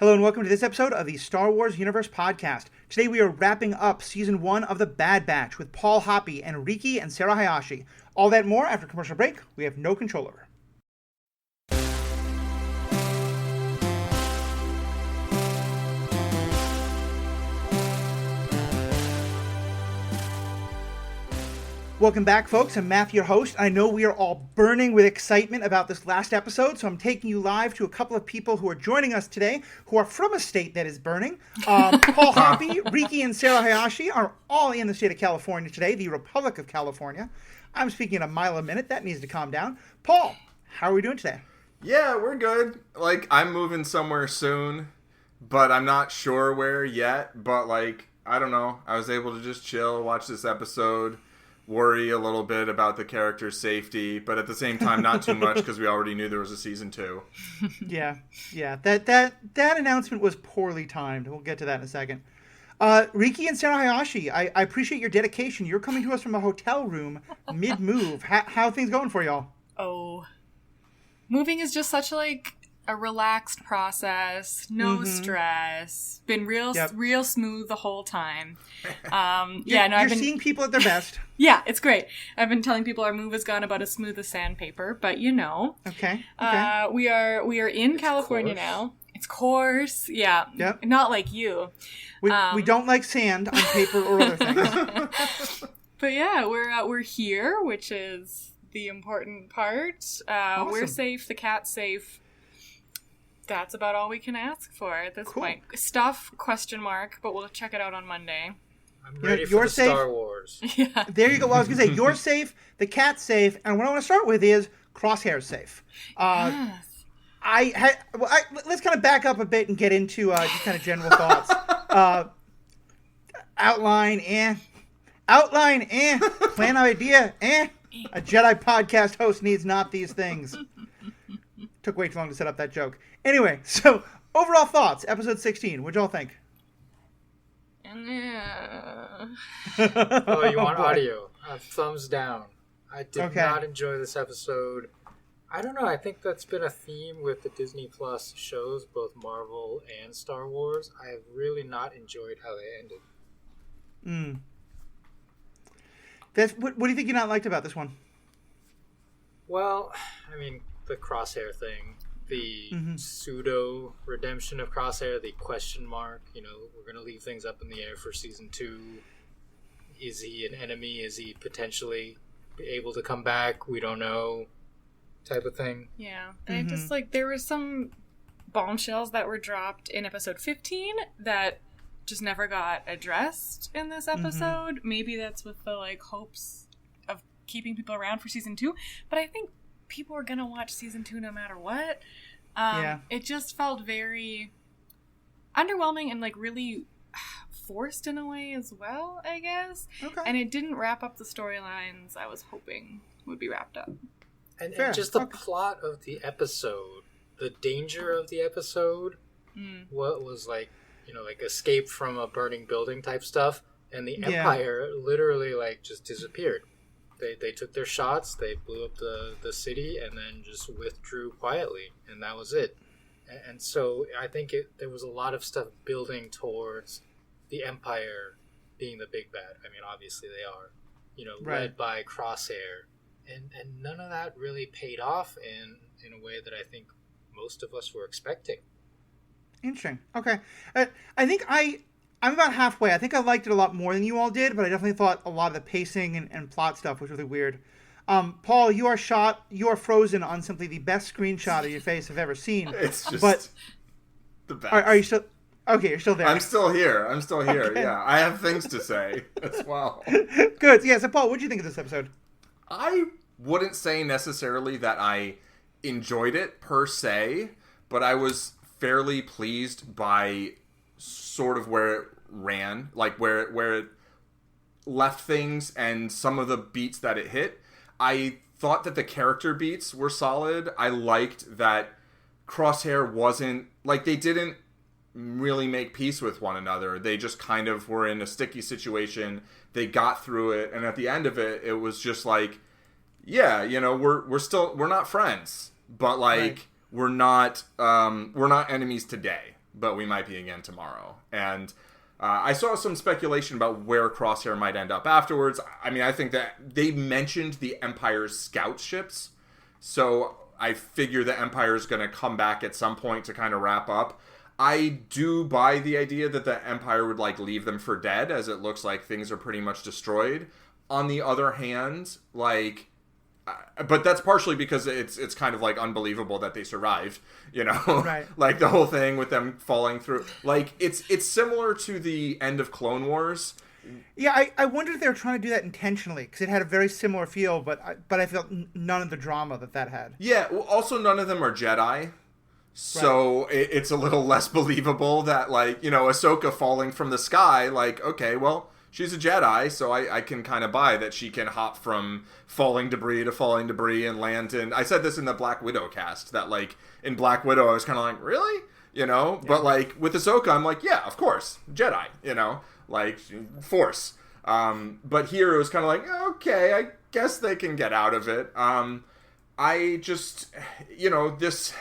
Hello and welcome to this episode of the Star Wars Universe Podcast. Today we are wrapping up Season 1 of The Bad Batch with Paul Hoppe and Riki and Sarah Hayashi. All that and more after commercial break we have no control over. Welcome back, folks. I'm Matthew, your host. I know we are all burning with excitement about this last episode, so I'm taking you live to a couple of people who are joining us today who are from a state that is burning. Paul Hoppe, Riki, and Sarah Hayashi are all in the state of California today, the Republic of California. I'm speaking a mile a minute. That needs to calm down. Paul, how are we doing today? Yeah, we're good. I'm moving somewhere soon, but I'm not sure where yet. But, I don't know. I was able to just chill, watch this episode, worry a little bit about the character's safety, but at the same time, not too much because we already knew there was a season 2. Yeah. That announcement was poorly timed. We'll get to that in a second. Riki and Sarah Hayashi, I appreciate your dedication. You're coming to us from a hotel room mid-move. How are things going for y'all? Oh, moving is just such a relaxed process. No stress. Been real smooth the whole time. I've been seeing people at their best. Yeah, it's great. I've been telling people our move has gone about as smooth as sandpaper, but Okay. We are in California now. It's coarse. Yeah. Yep. Not like you. We don't like sand on paper or other things. But yeah, we're here, which is the important part. Awesome. We're safe. The cat's safe. That's about all we can ask for at this point. Stuff, ? But we'll check it out on Monday. I'm ready for the safe. Star Wars. Yeah. There you go. Well, I was going to say, you're safe, the cat's safe, and what I want to start with is Crosshair's safe. Yes. Let's kind of back up a bit and get into just kind of general thoughts. Outline, plan idea, A Jedi podcast host needs not these things. Took way too long to set up that joke. Anyway, so overall thoughts, episode 16. What'd y'all think? Oh, you want audio? Thumbs down. I did not enjoy this episode. I don't know. I think that's been a theme with the Disney Plus shows, both Marvel and Star Wars. I have really not enjoyed how they ended. What do you think you not liked about this one? Well, I mean, the Crosshair thing, the pseudo redemption of Crosshair, the question mark. We're going to leave things up in the air for season 2. Is he an enemy? Is he potentially able to come back? We don't know. Type of thing. Yeah. And I just there were some bombshells that were dropped in episode 15 that just never got addressed in this episode. Maybe that's with the hopes of keeping people around for season 2. But I think people are gonna watch season 2 no matter what. It just felt very underwhelming and really forced in a way as well, I guess. Okay. And it didn't wrap up the storylines I was hoping would be wrapped up. And just the plot of the episode, the danger of the episode, what was escape from a burning building type stuff, and the Empire literally just disappeared. They took their shots, they blew up the city, and then just withdrew quietly, and that was it. And so I think there was a lot of stuff building towards the Empire being the big bad. I mean, obviously they are, led by Crosshair. And none of that really paid off in a way that I think most of us were expecting. Interesting. Okay. I think I'm about halfway. I think I liked it a lot more than you all did, but I definitely thought a lot of the pacing and plot stuff was really weird. Paul, you are frozen on simply the best screenshot of your face I've ever seen. It's just the best. Are you still... Okay, you're still there. I'm still here. Okay. Yeah. I have things to say as well. Good. Yeah, so Paul, what did you think of this episode? I wouldn't say necessarily that I enjoyed it per se, but I was fairly pleased by sort of where it ran, where it left things and some of the beats that it hit. I thought that the character beats were solid. I liked that Crosshair wasn't, they didn't really make peace with one another. They just kind of were in a sticky situation. They got through it, and at the end of it, it was just we're not friends, but we're not enemies today. but we might be again tomorrow. And I saw some speculation about where Crosshair might end up afterwards. I mean, I think that they mentioned the Empire's scout ships, so I figure the Empire's going to come back at some point to kind of wrap up. I do buy the idea that the Empire would, like, leave them for dead, as it looks like things are pretty much destroyed. On the other hand, like... but that's partially because it's kind of, like, unbelievable that they survived, you know? Right. Like, the whole thing with them falling through. Like, it's similar to the end of Clone Wars. Yeah, I wondered if they were trying to do that intentionally, because it had a very similar feel, but I felt none of the drama that had. Yeah, well, also none of them are Jedi. So it's a little less believable that, like, you know, Ahsoka falling from the sky, like, okay, well, she's a Jedi, so I can kind of buy that she can hop from falling debris to falling debris and land in... I said this in the Black Widow cast, that, like, in Black Widow, I was kind of like, really? You know? Yeah. But, like, with Ahsoka, I'm like, yeah, of course, Jedi, you know? Like, Force. But here it was kind of like, okay, I guess they can get out of it. I just, you know, this,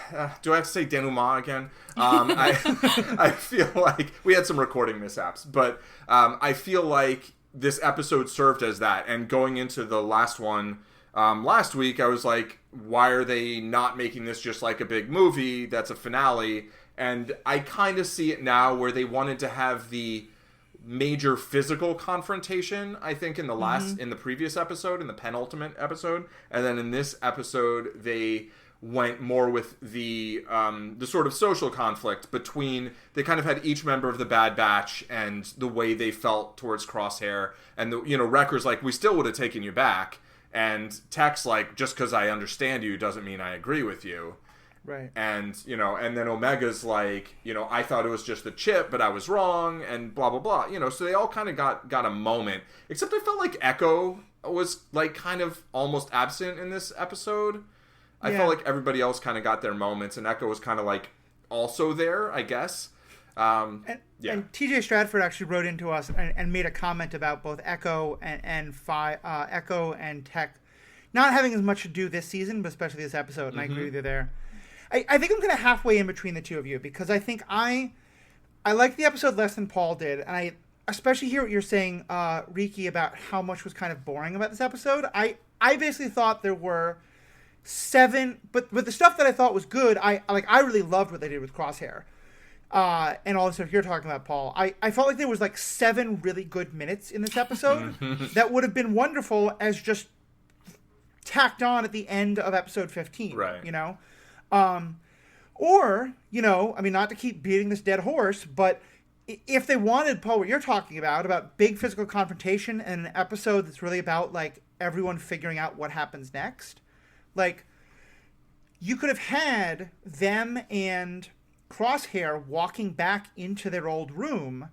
do I have to say denouement again? I feel like, we had some recording mishaps, but I feel like this episode served as that, and going into the last one last week, I was like, why are they not making this just like a big movie that's a finale? And I kind of see it now where they wanted to have the major physical confrontation, I think, in the previous episode, in the penultimate episode, and then in this episode they went more with the sort of social conflict between... They kind of had each member of the Bad Batch and the way they felt towards Crosshair, and the, you know, Wrecker's like, we still would have taken you back, and Tech's like, just because I understand you doesn't mean I agree with you. Right. And, you know, and then Omega's like, you know, I thought it was just the chip, but I was wrong, and blah, blah, blah. You know, so they all kind of got a moment. Except I felt like Echo was, like, kind of almost absent in this episode. I felt like everybody else kind of got their moments, and Echo was kind of, like, also there, I guess. And TJ Stratford actually wrote into us and made a comment about both Echo and Echo and Tech not having as much to do this season, but especially this episode, and I agree with you there. I think I'm kind of halfway in between the two of you, because I think I like the episode less than Paul did, and I especially hear what you're saying, Riki, about how much was kind of boring about this episode. I basically thought there were 7, but the stuff that I thought was good, I really loved what they did with Crosshair, and all the stuff you're talking about, Paul. I felt like there was like 7 really good minutes in this episode that would have been wonderful as just tacked on at the end of episode 15, right? You know. Or, you know, I mean, not to keep beating this dead horse, but if they wanted, Paul, what you're talking about big physical confrontation and an episode that's really about, like, everyone figuring out what happens next, like, you could have had them and Crosshair walking back into their old room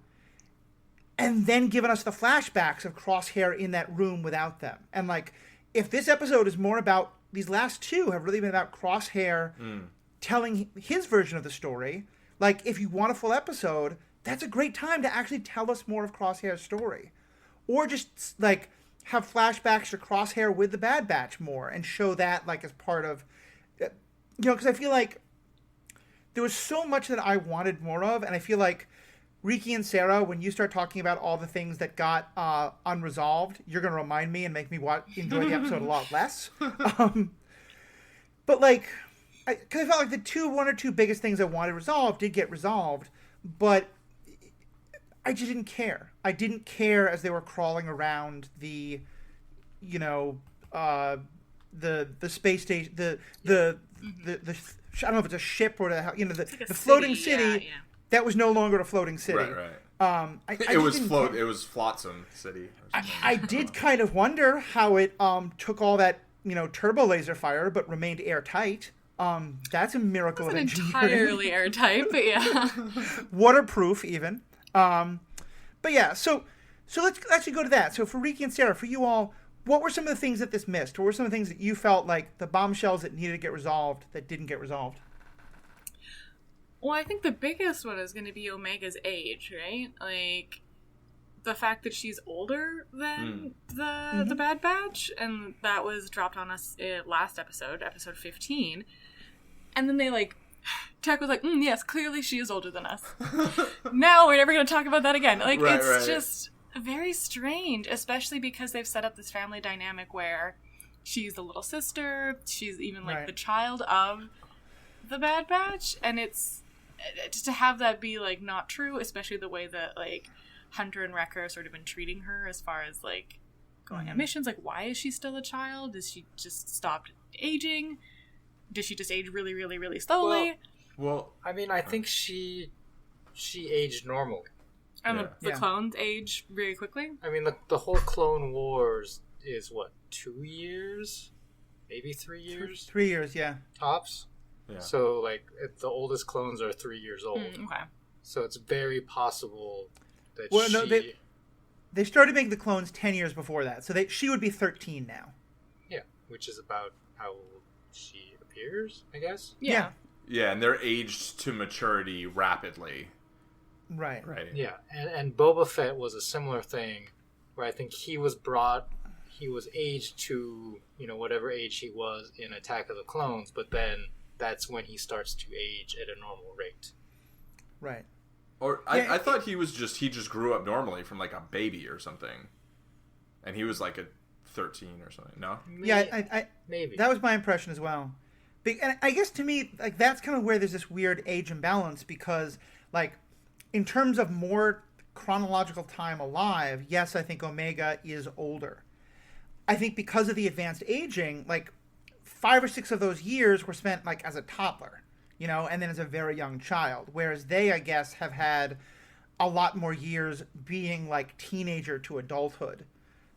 and then given us the flashbacks of Crosshair in that room without them. And, like, if this episode is more about... These last 2 have really been about Crosshair telling his version of the story. Like, if you want a full episode, that's a great time to actually tell us more of Crosshair's story. Or just, like, have flashbacks to Crosshair with the Bad Batch more and show that, like, as part of... You know, because I feel like there was so much that I wanted more of, and I feel like Riki and Sarah, when you start talking about all the things that got unresolved, you're going to remind me and make me enjoy the episode a lot less. But, like, because I felt like the 1 or 2 biggest things I wanted resolved did get resolved, but I just didn't care. I didn't care as they were crawling around the, you know, the space station, the I don't know if it's a ship or the floating city. Yeah. That was no longer a floating city. Right. It was Flotsam City. I did kind of wonder how it took all that, you know, turbo laser fire, but remained airtight. That's a miracle of engineering. Entirely airtight, but yeah. Waterproof, even. But yeah, so let's actually go to that. So for Riki and Sarah, for you all, what were some of the things that this missed? What were some of the things that you felt like the bombshells that needed to get resolved that didn't get resolved? Well, I think the biggest one is going to be Omega's age, right? Like, the fact that she's older than the Bad Batch, and that was dropped on us last episode 15. And then they, like, Tech was like, yes, clearly she is older than us. Now we're never going to talk about that again. Like, it's just very strange, especially because they've set up this family dynamic where she's the little sister, she's even, like, the child of the Bad Batch, and it's, to have that be, like, not true, especially the way that, like, Hunter and Wrecker have sort of been treating her as far as, like, going on missions. Like, why is she still a child? Does she just stop aging? Does she just age really, really, really slowly? Well, I mean, I think she aged normally. And the clones age very quickly? I mean, the whole Clone Wars is, 2 years? Maybe 3 years? 3 years, yeah. Tops? Yeah. So, like, the oldest clones are 3 years old. Okay. So it's very possible that no, they started making the clones 10 years before that, so she would be 13 now. Yeah, which is about how old she appears, I guess. Yeah. Yeah, and they're aged to maturity rapidly. Right. Yeah, and Boba Fett was a similar thing, where I think he was aged to, whatever age he was in Attack of the Clones, but then that's when he starts to age at a normal rate. Right. Or I thought he just grew up normally from like a baby or something, and he was like a 13 or something. No. Yeah, maybe that was my impression as well. And I guess to me, like, that's kind of where there's this weird age imbalance, because, like, in terms of more chronological time alive, yes, I think Omega is older. I think because of the advanced aging, like, 5 or 6 of those years were spent, like, as a toddler, and then as a very young child. Whereas they, I guess, have had a lot more years being, like, teenager to adulthood.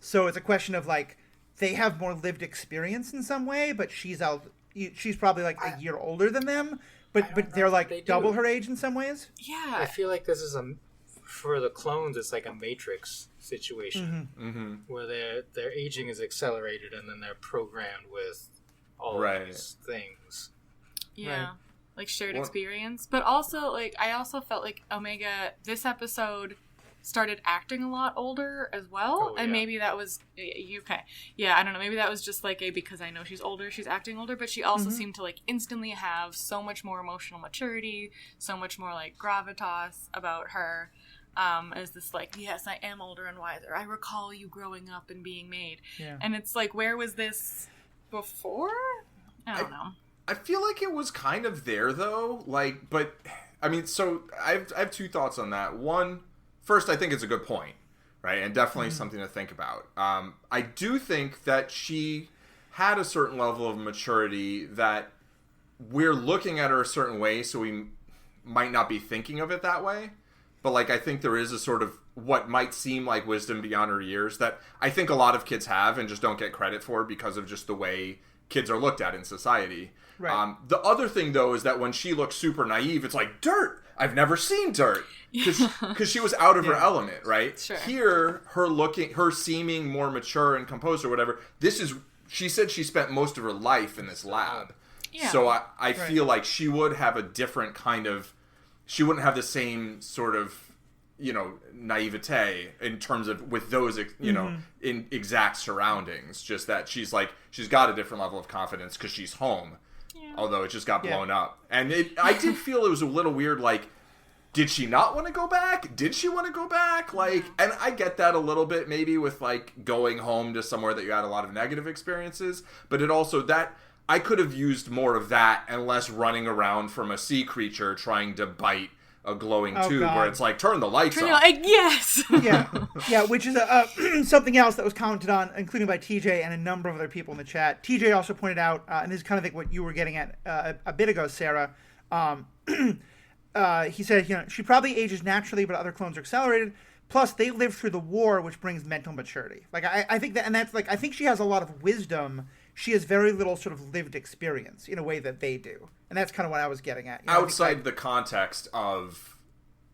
So it's a question of, like, they have more lived experience in some way, but she's probably, like, a year older than them. But they're, like, double her age in some ways. Yeah. I feel like this is for the clones, it's like a Matrix situation, where their aging is accelerated, and then they're programmed with all of these things. Yeah. Right. Like shared experience. But also, like, I also felt like Omega, this episode, started acting a lot older as well. And maybe that was okay. Yeah, I don't know. Maybe that was just like because I know she's older, she's acting older, but she also seemed to like instantly have so much more emotional maturity, so much more like gravitas about her. As this like, yes, I am older and wiser. I recall you growing up and being made. Yeah. And it's like, where was this before? I don't know. I feel like it was kind of there though. Like, but I mean, so I have 2 thoughts on that. One, first, I think it's a good point, right? And definitely something to think about. I do think that she had a certain level of maturity that we're looking at her a certain way, so we might not be thinking of it that way. But, like, I think there is a sort of what might seem like wisdom beyond her years that I think a lot of kids have and just don't get credit for because of just the way kids are looked at in society. Right. The other thing, though, is that when she looks super naive, it's like, dirt! I've never seen dirt! Because she was out of her element, right? Sure. Here, her seeming more mature and composed or whatever, she said she spent most of her life in this lab. Yeah. So I feel like she would have a different kind of, she wouldn't have the same sort of, naivete in terms of with those, in exact surroundings. Just that she's got a different level of confidence because she's home. Yeah. Although it just got blown up. And I did feel it was a little weird, like, did she not want to go back? Did she want to go back? Like, and I get that a little bit maybe with, like, going home to somewhere that you had a lot of negative experiences. But it also, that, I could have used more of that and less running around from a sea creature trying to bite a glowing tube where it's like, turn the lights on. Yes! Yeah, which is something else that was commented on, including by TJ and a number of other people in the chat. TJ also pointed out, and this is kind of like what you were getting at a bit ago, Sarah. He said, she probably ages naturally, but other clones are accelerated. Plus, they lived through the war, which brings mental maturity. Like, I think that, and that's like, I think she has a lot of wisdom. She has very little sort of lived experience in a way that they do. And that's kind of what I was getting at. Outside the context of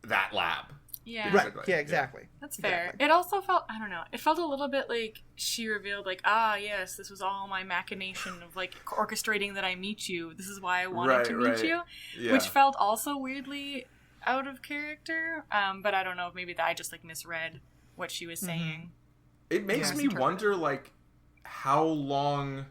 that lab. Yeah. Right. Yeah, exactly. That's fair. Exactly. It also felt, I don't know, it felt a little bit like she revealed, like, yes, this was all my machination of, like, orchestrating that I meet you. This is why I wanted to meet you. Yeah. Which felt also weirdly out of character. But I don't know if maybe I just, like, misread what she was saying. It makes me wonder, like, how old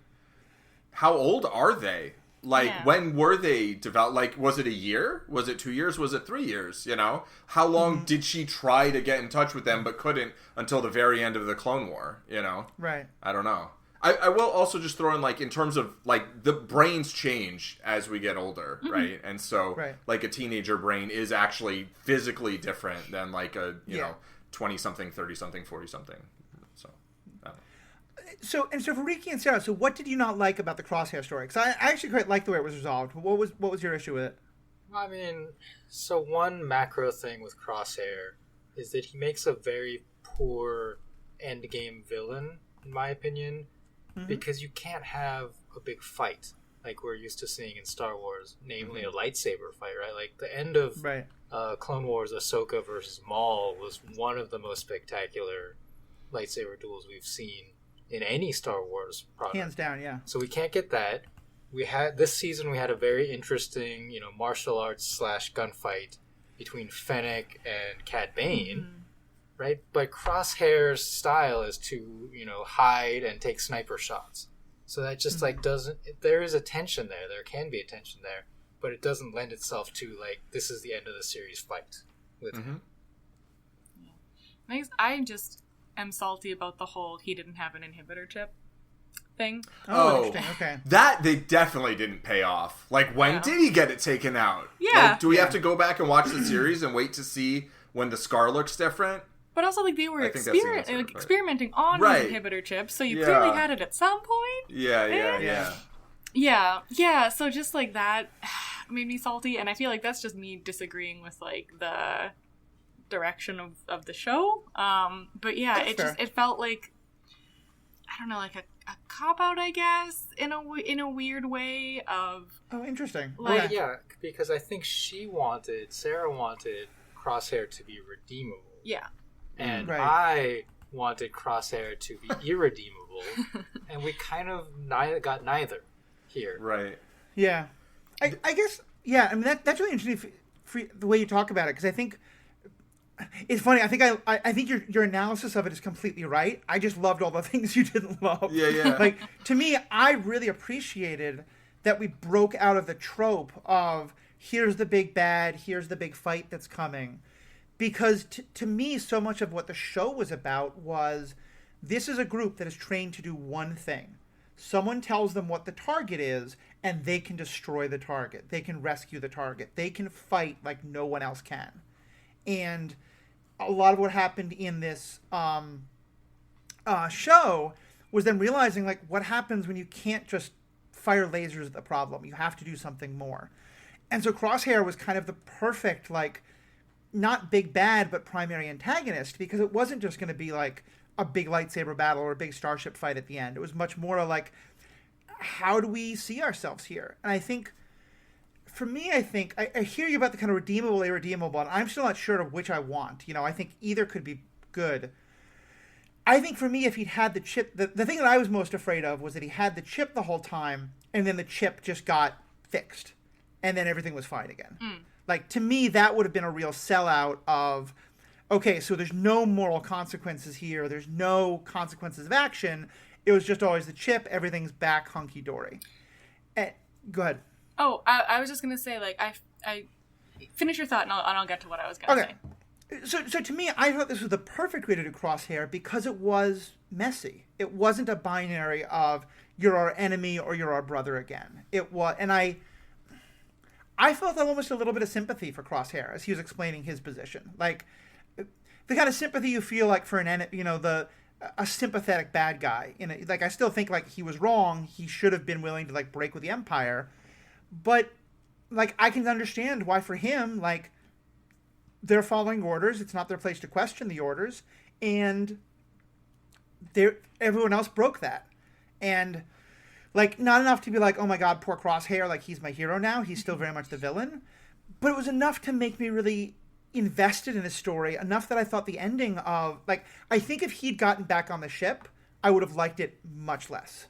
are they? Like, Yeah. when were they developed? Like, was it a year? Was it 2 years? Was it 3 years? You know? How long did she try to get in touch with them but couldn't until the very end of the Clone War? You know? Right. I don't know. I will also just throw in, like, in terms of, like, the brains change as we get older, right? And so, like, a teenager brain is actually physically different than, like, a, you know, 20-something, 30-something, 40-something. So, I don't know. So for Riki and Sarah, so what did you not like about the Crosshair story? Because I actually quite liked the way it was resolved. What was your issue with it? I mean, so one macro thing with Crosshair is that he makes a very poor endgame villain, in my opinion, because you can't have a big fight like we're used to seeing in Star Wars, namely a lightsaber fight, right? Like the end of Clone Wars, Ahsoka versus Maul was one of the most spectacular lightsaber duels we've seen in any Star Wars product. Hands down, yeah. So we can't get that. We had this season. We had a very interesting, martial arts / gunfight between Fennec and Cad Bane, right? But Crosshair's style is to, hide and take sniper shots. So that just doesn't. There is a tension there. There can be a tension there, but it doesn't lend itself to this is the end of the series fight with him. I just am salty about the whole he didn't have an inhibitor chip thing. Oh, interesting. Okay. That they definitely didn't pay off. Like, when did he get it taken out? Yeah. Like, do we have to go back and watch the series and wait to see when the scar looks different? But also, they were I think that's the answer, but- experimenting on his inhibitor chip, so you clearly had it at some point. Yeah. Yeah, so just that made me salty, and I feel like that's just me disagreeing with the direction of the show. But yeah, it felt like, I don't know, like a cop out, I guess, in a weird way of. Oh, interesting. Well, yeah, because I think Sarah wanted Crosshair to be redeemable. Yeah. And I wanted Crosshair to be irredeemable, and we kind of got neither here. Right. Yeah. I guess, yeah, I mean, that's really interesting for the way you talk about it, because I think it's funny. I think your analysis of it is completely right. I just loved all the things you didn't love. Yeah. Like, to me, I really appreciated that we broke out of the trope of here's the big bad, here's the big fight that's coming. Because to me, so much of what the show was about was this is a group that is trained to do one thing. Someone tells them what the target is, and they can destroy the target. They can rescue the target. They can fight like no one else can. And a lot of what happened in this show was them realizing what happens when you can't just fire lasers at the problem. You have to do something more. And so Crosshair was kind of the perfect not big bad, but primary antagonist, because it wasn't just going to be a big lightsaber battle or a big starship fight at the end. It was much more how do we see ourselves here? And I think, for me, I hear you about the kind of redeemable, irredeemable, and I'm still not sure of which I want. I think either could be good. I think for me, if he'd had the chip, the thing that I was most afraid of was that he had the chip the whole time, and then the chip just got fixed, and then everything was fine again. To me, that would have been a real sellout of, okay, so there's no moral consequences here. There's no consequences of action. It was just always the chip. Everything's back hunky-dory. Go ahead. Oh, I was just going to say, I finish your thought, and I'll get to what I was going to say. So to me, I thought this was the perfect way to do Crosshair because it was messy. It wasn't a binary of you're our enemy or you're our brother again. It was, and I felt almost a little bit of sympathy for Crosshair as he was explaining his position. The kind of sympathy you feel for an enemy, a sympathetic bad guy. I still think he was wrong. He should have been willing to break with the Empire. But I can understand why for him, they're following orders. It's not their place to question the orders. And everyone else broke that. And not enough to be oh my god, poor Crosshair, he's my hero now. He's still very much the villain. But it was enough to make me really invested in the story, enough that I thought the ending of, I think if he'd gotten back on the ship, I would have liked it much less.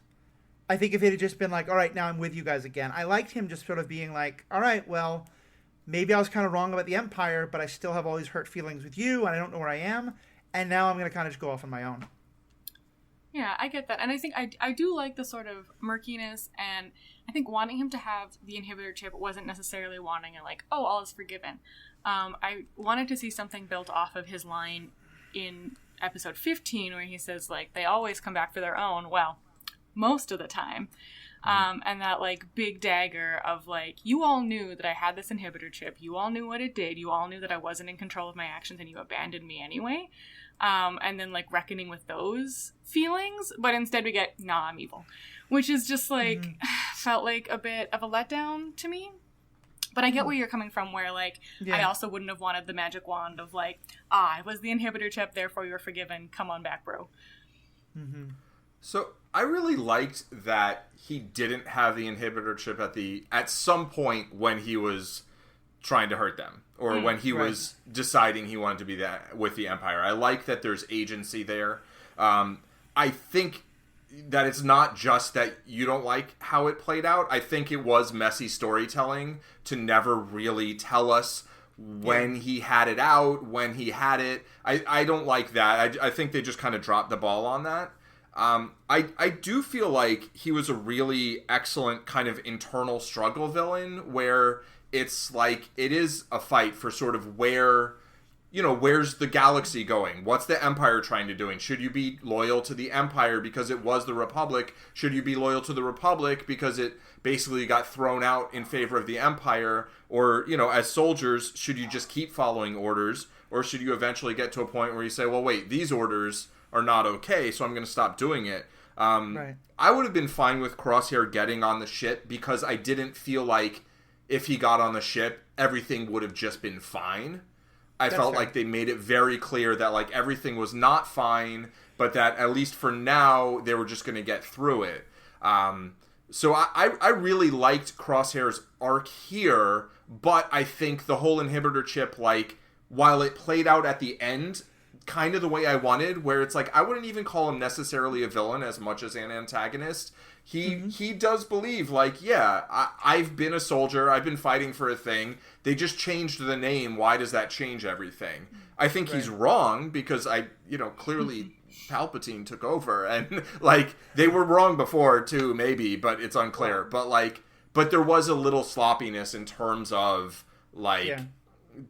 I think if it had just been all right, now I'm with you guys again. I liked him just sort of being all right, well, maybe I was kind of wrong about the Empire, but I still have all these hurt feelings with you, and I don't know where I am, and now I'm going to kind of just go off on my own. Yeah, I get that. And I think I do like the sort of murkiness, and I think wanting him to have the inhibitor chip wasn't necessarily wanting it like, oh, all is forgiven. I wanted to see something built off of his line in episode 15 where he says, like, they always come back for their own. Well, most of the time. And that, like, big dagger of, like, you all knew that I had this inhibitor chip. You all knew what it did. You all knew that I wasn't in control of my actions, and you abandoned me anyway. And then, like, reckoning with those feelings. But instead we get, nah, I'm evil. Which is just, like, felt like a bit of a letdown to me. But I get where you're coming from, where, like, I also wouldn't have wanted the magic wand of, like, it was the inhibitor chip, therefore you're forgiven. Come on back, bro. So I really liked that he didn't have the inhibitor chip at some point when he was trying to hurt them, or when he was deciding he wanted to be with the Empire. I like that there's agency there. I think that it's not just that you don't like how it played out. I think it was messy storytelling to never really tell us when he had it out, when he had it. I don't like that. I think they just kind of dropped the ball on that. I do feel like he was a really excellent kind of internal struggle villain, where it's like, it is a fight for sort of where, where's the galaxy going? What's the Empire trying to do? Should you be loyal to the Empire because it was the Republic? Should you be loyal to the Republic because it basically got thrown out in favor of the Empire? Or, as soldiers, should you just keep following orders? Or should you eventually get to a point where you say, well, wait, these orders are not okay, so I'm going to stop doing it. I would have been fine with Crosshair getting on the ship, because I didn't feel like if he got on the ship, everything would have just been fine. I felt like they made it very clear that, like, everything was not fine, but that at least for now, they were just going to get through it. So I really liked Crosshair's arc here, but I think the whole inhibitor chip, like, while it played out at the end kind of the way I wanted, where it's like, I wouldn't even call him necessarily a villain as much as an antagonist. He does believe, like, I've been a soldier, I've been fighting for a thing, they just changed the name, why does that change everything? I think he's wrong, because clearly Palpatine took over, and, like, they were wrong before too, maybe, but it's unclear. But there was a little sloppiness in terms of, like,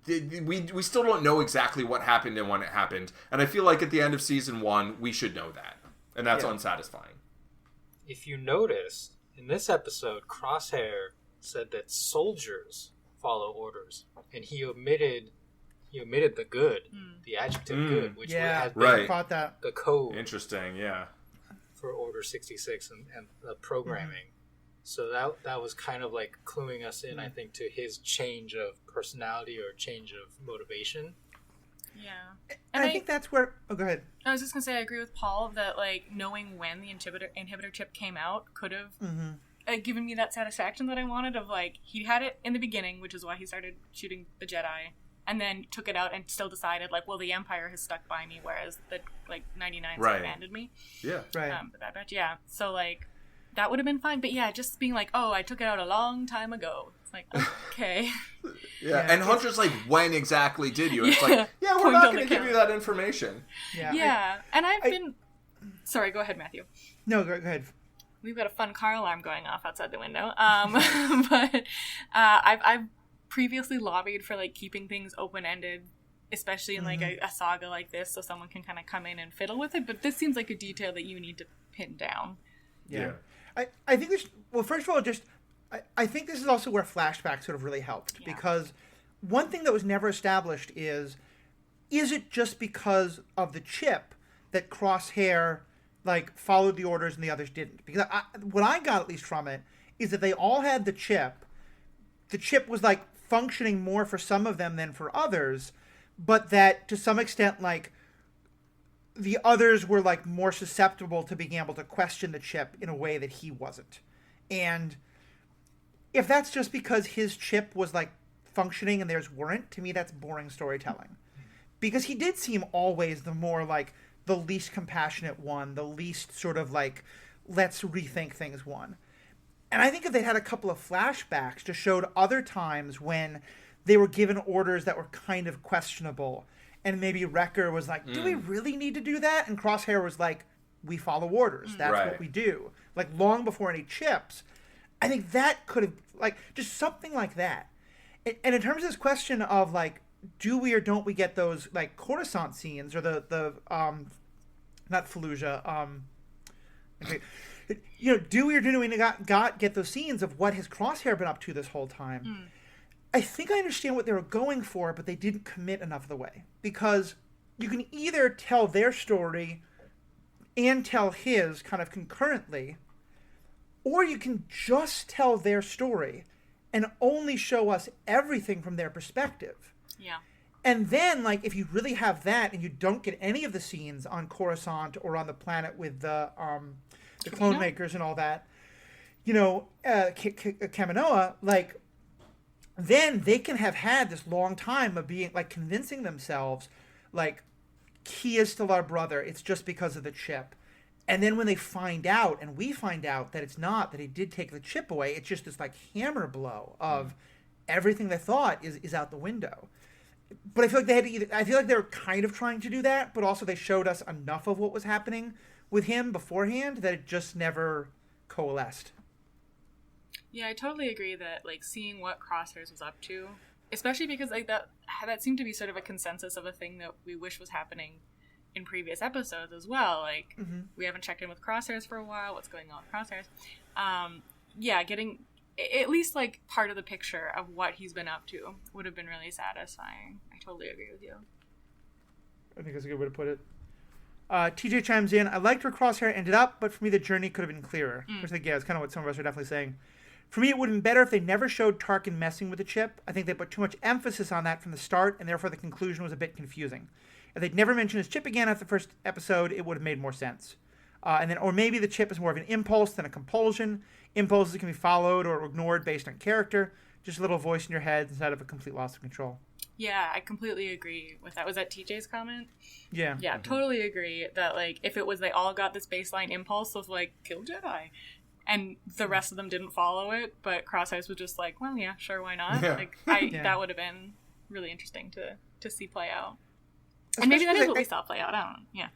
we still don't know exactly what happened and when it happened, and I feel like at the end of season 1 we should know that, and that's unsatisfying. If you notice, in this episode, Crosshair said that soldiers follow orders, and he omitted the good, the adjective good, which would have been the code. Interesting, for Order 66 and the programming. So that was kind of like cluing us in, I think, to his change of personality or change of motivation. Yeah. And I think that's where... Oh, go ahead. I was just going to say, I agree with Paul that, like, knowing when the inhibitor chip came out could have given me that satisfaction that I wanted of, like, he had it in the beginning, which is why he started shooting the Jedi, and then took it out and still decided, like, well, the Empire has stuck by me, whereas the, like, 99s abandoned me. Yeah. Right. The Bad Batch, So, like, that would have been fine. But, just being like, oh, I took it out a long time ago. It's like, okay. And Hunter's like, when exactly did you? It's like, we're not going to give you that information. And I've been... Sorry, go ahead, Matthew. No, go ahead. We've got a fun car alarm going off outside the window. But I've previously lobbied for, like, keeping things open-ended, especially in, like, a saga like this, so someone can kind of come in and fiddle with it. But this seems like a detail that you need to pin down. Yeah. I think this... Well, first of all, just... I think this is also where flashbacks sort of really helped, because one thing that was never established is it just because of the chip that Crosshair, like, followed the orders and the others didn't? Because what I got, at least, from it, is that they all had the chip. The chip was, like, functioning more for some of them than for others, but that, to some extent, like, the others were, like, more susceptible to being able to question the chip in a way that he wasn't. And... if that's just because his chip was, like, functioning and theirs weren't, to me that's boring storytelling. Because he did seem always the more, like, the least compassionate one, the least sort of, like, let's rethink things one. And I think if they'd had a couple of flashbacks to showed other times when they were given orders that were kind of questionable, and maybe Wrecker was like, do we really need to do that? And Crosshair was like, we follow orders. That's Right. what we do. Like, long before any chips. I think that could have, like, just something like that. And in terms of this question of, like, do we or don't we get those, like, Coruscant scenes, or the not Fallujah, okay, you know, do we or do we not get those scenes of what has Crosshair been up to this whole time? I think I understand what they were going for, but they didn't commit enough of the way. Because you can either tell their story and tell his kind of concurrently, or you can just tell their story and only show us everything from their perspective. Yeah. And then, like, if you really have that and you don't get any of the scenes on Coruscant or on the planet with the clone makers and all that, you know, Kaminoa, like, then they can have had this long time of being, like, convincing themselves, like, he is still our brother. It's just because of the chip. And then when they find out, and we find out that it's not, that he did take the chip away, it's just this, like, hammer blow of everything they thought is out the window. But I feel like they had to either, I feel like they were kind of trying to do that, but also they showed us enough of what was happening with him beforehand that it just never coalesced. Yeah, I totally agree that, like, seeing what Crosshairs was up to, especially because, like, that seemed to be sort of a consensus of a thing that we wish was happening in previous episodes as well. Like, we haven't checked in with Crosshairs for a while. What's going on with Crosshairs? Yeah, getting at least, like, part of the picture of what he's been up to would have been really satisfying. I totally agree with you. I think that's a good way to put it. TJ chimes in, I liked where Crosshair ended up, but for me the journey could have been clearer. Which, like, yeah, it's kind of what some of us are definitely saying. For me, it would have been better if they never showed Tarkin messing with the chip. I think they put too much emphasis on that from the start, and therefore the conclusion was a bit confusing. If they'd never mentioned his chip again after the first episode, it would have made more sense. Or maybe the chip is more of an impulse than a compulsion. Impulses can be followed or ignored based on character. Just a little voice in your head instead of a complete loss of control. Yeah, I completely agree with that. Was that TJ's comment? Yeah. Yeah, totally agree that, like, if it was they all got this baseline impulse of, like, kill Jedi, and the rest of them didn't follow it, but Crosshairs was just like, well, yeah, sure, why not? Yeah. Like, Yeah. that would have been really interesting to see play out. And maybe that is what we saw play out. I don't know. Yeah.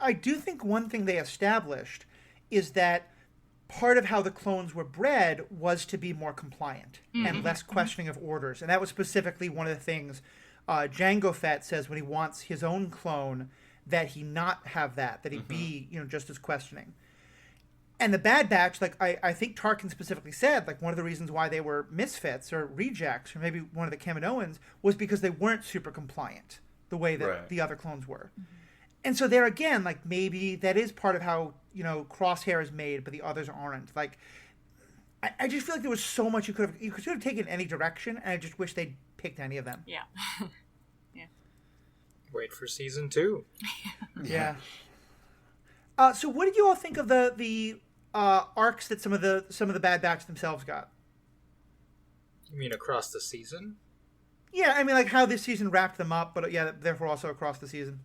I do think one thing they established is that part of how the clones were bred was to be more compliant and less questioning of orders. And that was specifically one of the things Jango Fett says when he wants his own clone, that he not have that he be, you know, just as questioning. And the Bad Batch, like, I think Tarkin specifically said, like, one of the reasons why they were misfits or rejects, or maybe one of the Kaminoans, was because they weren't super compliant the way that the other clones were. And so there again, like, maybe that is part of how, you know, Crosshair is made, but the others aren't. Like, I just feel like there was so much you could have taken any direction, and I just wish they'd picked any of them. Yeah. Wait for season 2. Yeah. So what did you all think of the arcs that some of the Bad Batch themselves got? You mean across the season? Yeah, I mean, like, how this season wrapped them up, but yeah, therefore also across the season.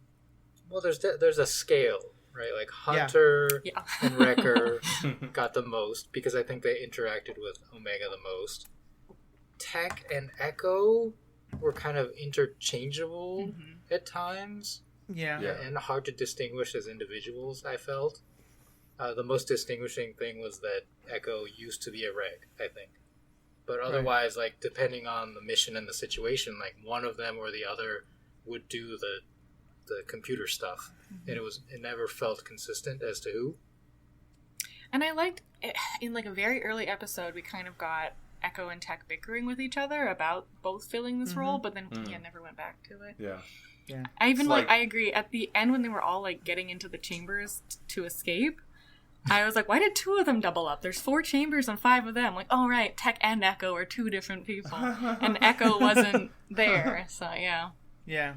Well, there's a scale, right? Like Hunter and Wrecker got the most because I think they interacted with Omega the most. Tech and Echo were kind of interchangeable at times. Yeah. And hard to distinguish as individuals, I felt. The most distinguishing thing was that Echo used to be a Reg, I think. But otherwise, like, depending on the mission and the situation, like, one of them or the other would do the computer stuff. And it never felt consistent as to who. And I liked, in, like, a very early episode, we kind of got Echo and Tech bickering with each other about both filling this role, but then never went back to it. Yeah. Yeah. I even, like, I agree. At the end, when they were all, like, getting into the chambers to escape, I was like, why did 2 of them double up? There's 4 chambers and 5 of them. Like, oh, right, Tech and Echo are 2 different people. And Echo wasn't there, so, yeah. Yeah.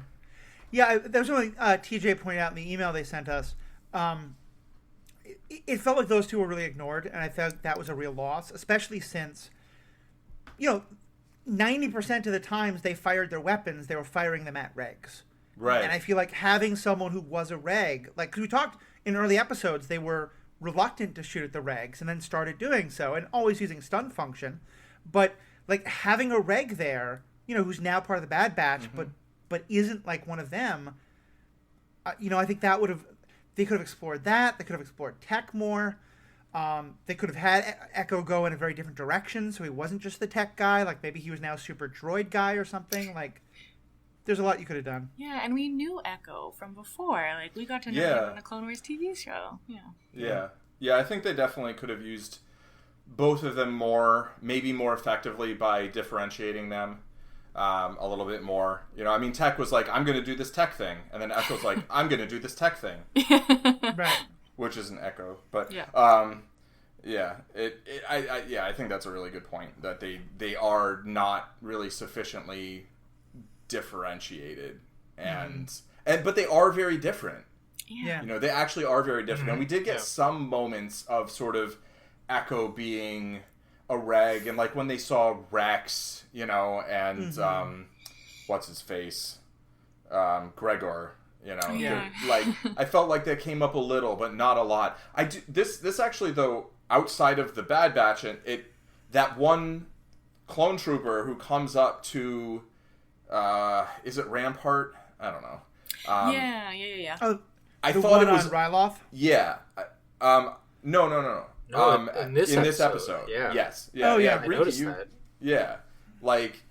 Yeah, that was something TJ pointed out in the email they sent us. It felt like those 2 were really ignored, and I thought that was a real loss, especially since, you know, 90% of the times they fired their weapons, they were firing them at regs. Right. And I feel like having someone who was a reg, like, because we talked in early episodes, they were reluctant to shoot at the regs and then started doing so, and always using stun function. But, like, having a reg there, you know, who's now part of the Bad Batch, but isn't, like, one of them, you know, I think that would have, they could have explored that. They could have explored tech more. They could have had Echo go in a very different direction, so he wasn't just the tech guy. Like, maybe he was now super droid guy or something. Like, there's a lot you could have done. Yeah, and we knew Echo from before. Like, we got to know him on the Clone Wars TV show. Yeah, I think they definitely could have used both of them maybe more effectively by differentiating them a little bit more. You know, I mean, Tech was like, I'm going to do this tech thing. And then Echo's like, I'm going to do this tech thing. Right. Which is an Echo. But, yeah. I think that's a really good point, that they are not really sufficiently differentiated. But they are very different. Yeah. You know, they actually are very different. And we did get some moments of sort of Echo being a reg, and like when they saw Rex, you know, and what's his face? Gregor, you know. Yeah. Like, I felt like that came up a little, but not a lot. This actually, though, outside of the Bad Batch, that one clone trooper who comes up to is it Rampart? I don't know. Yeah. Oh, I the thought one it was on Ryloth? Yeah. No. No, in this episode. Yeah. Yes. Yeah. Yeah. I Riki, noticed that. Yeah. Like,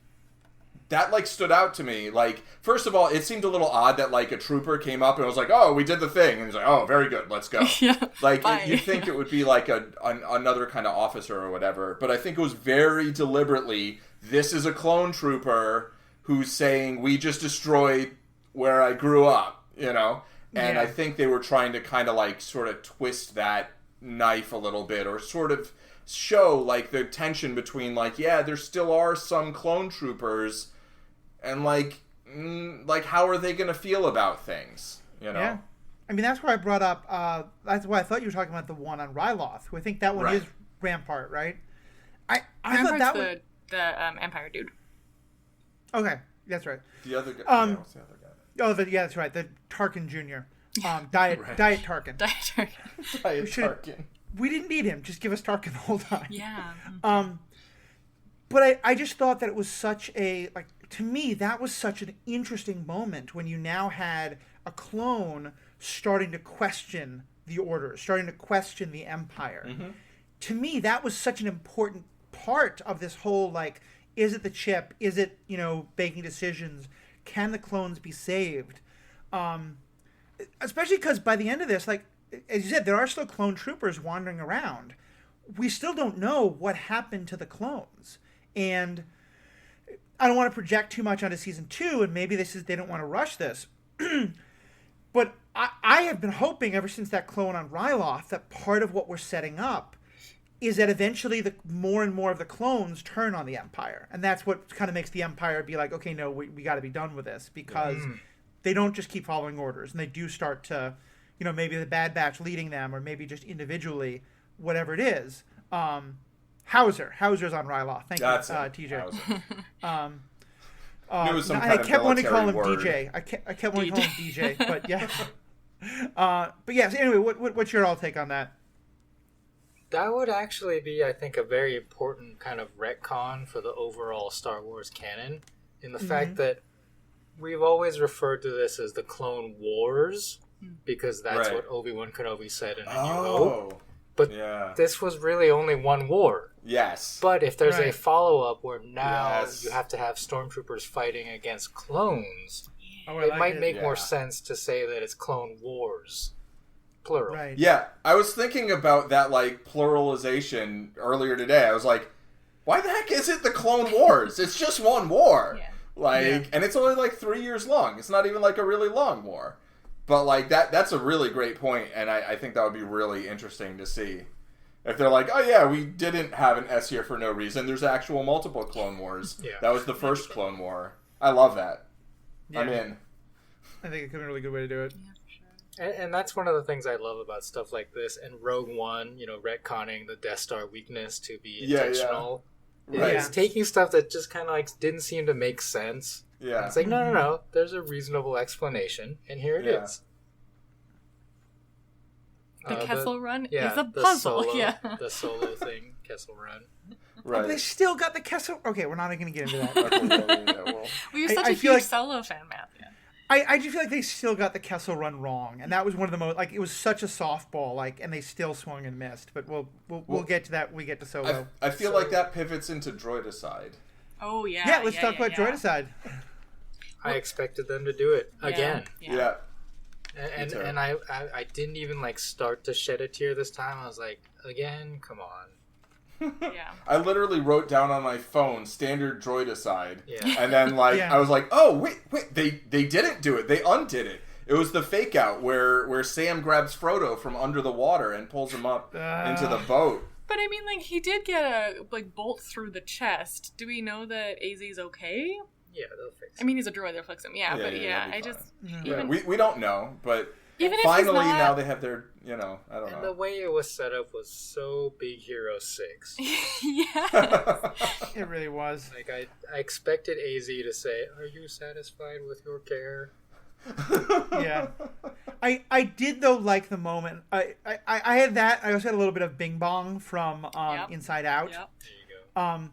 that, like, stood out to me. Like, first of all, it seemed a little odd that, like, a trooper came up and was like, oh, we did the thing. And he's like, oh, very good, let's go. Like, you'd think it would be, like, another kind of officer or whatever. But I think it was very deliberately, this is a clone trooper who's saying, we just destroyed where I grew up, you know? And I think they were trying to kind of, like, sort of twist that knife a little bit, or sort of show, like, the tension between, like, yeah, there still are some clone troopers, and, like, how are they going to feel about things, you know? Yeah. I mean, that's why I brought up, that's why I thought you were talking about the one on Ryloth, who I think that one is Rampart, right? I thought that was... the Empire dude. Okay, that's right. The other guy, what's the other guy? Oh, that's right, the Tarkin Jr. Diet Tarkin. Diet Tarkin. Diet Tarkin. We didn't need him. Just give us Tarkin the whole time. Yeah. But I just thought that it was such a, like, to me, that was such an interesting moment when you now had a clone starting to question the Order, starting to question the Empire. Mm-hmm. To me, that was such an important part of this whole, like, is it the chip? Is it, you know, making decisions? Can the clones be saved? Especially because by the end of this, like, as you said, there are still clone troopers wandering around. We still don't know what happened to the clones. And I don't want to project too much onto season 2, and maybe they don't want to rush this. But I have been hoping ever since that clone on Ryloth that part of what we're setting up is that eventually more and more of the clones turn on the Empire. And that's what kind of makes the Empire be like, okay, no, we got to be done with this, because they don't just keep following orders, and they do start to, you know, maybe the Bad Batch leading them, or maybe just individually, whatever it is. Hauser's on Ryloth. Thank you, TJ. It was some I kept wanting to call him word. DJ. I kept wanting to call him DJ, but yeah. But yeah, so anyway, what's your all take on that? That would actually be, I think, a very important kind of retcon for the overall Star Wars canon, in the fact that we've always referred to this as the Clone Wars, because that's what Obi-Wan Kenobi said in A New Hope. But this was really only one war. Yes. But if there's a follow-up where now you have to have stormtroopers fighting against clones, it might make more sense to say that it's Clone Wars. Plural. Right. Yeah, I was thinking about that, like, pluralization earlier today. I was like, why the heck is it the Clone Wars? It's just one war. And it's only like 3 years long. It's not even like a really long war. But, like, that's a really great point, and I think that would be really interesting to see. If they're like, oh yeah, we didn't have an S here for no reason. There's actual multiple Clone Wars. That was the first Clone War. I love that. I'm in. I think it could be a really good way to do it. And that's one of the things I love about stuff like this. And Rogue One, you know, retconning the Death Star weakness to be intentional. It's taking stuff that just kind of like didn't seem to make sense. It's like, no. There's a reasonable explanation, and here it is. The Kessel Run is a puzzle. The solo thing, Kessel Run. Right. Oh, but they still got the Kessel... Okay, we're not going to get into that. Well, you're such a huge Solo fan, Matthew. I just feel like they still got the Kessel Run wrong, and that was one of the most like it was such a softball, like, and they still swung and missed. But we'll get to that when we get to Solo. I feel like that pivots into droidicide. Oh yeah. Yeah, let's talk about droidicide. I expected them to do it again. Yeah. And I didn't even like start to shed a tear this time. I was like, again, come on. Yeah. I literally wrote down on my phone standard droidicide. Yeah. And then I was like, oh wait, they didn't do it. They undid it. It was the fake out where Sam grabs Frodo from under the water and pulls him up into the boat. But I mean, like, he did get a bolt through the chest. Do we know that AZ's okay? Yeah, they'll fix it. I mean, he's a droid, they'll fix him. Yeah, but I fine. just... Yeah, Even, we don't know, but even if finally he's not... now they have their, I don't know. And the way it was set up was so Big Hero 6. Yeah. It really was. Like, I expected AZ to say, are you satisfied with your care? Yeah. I did, though, like the moment. I had that. I also had a little bit of Bing Bong from Inside Out. Yep. There you go.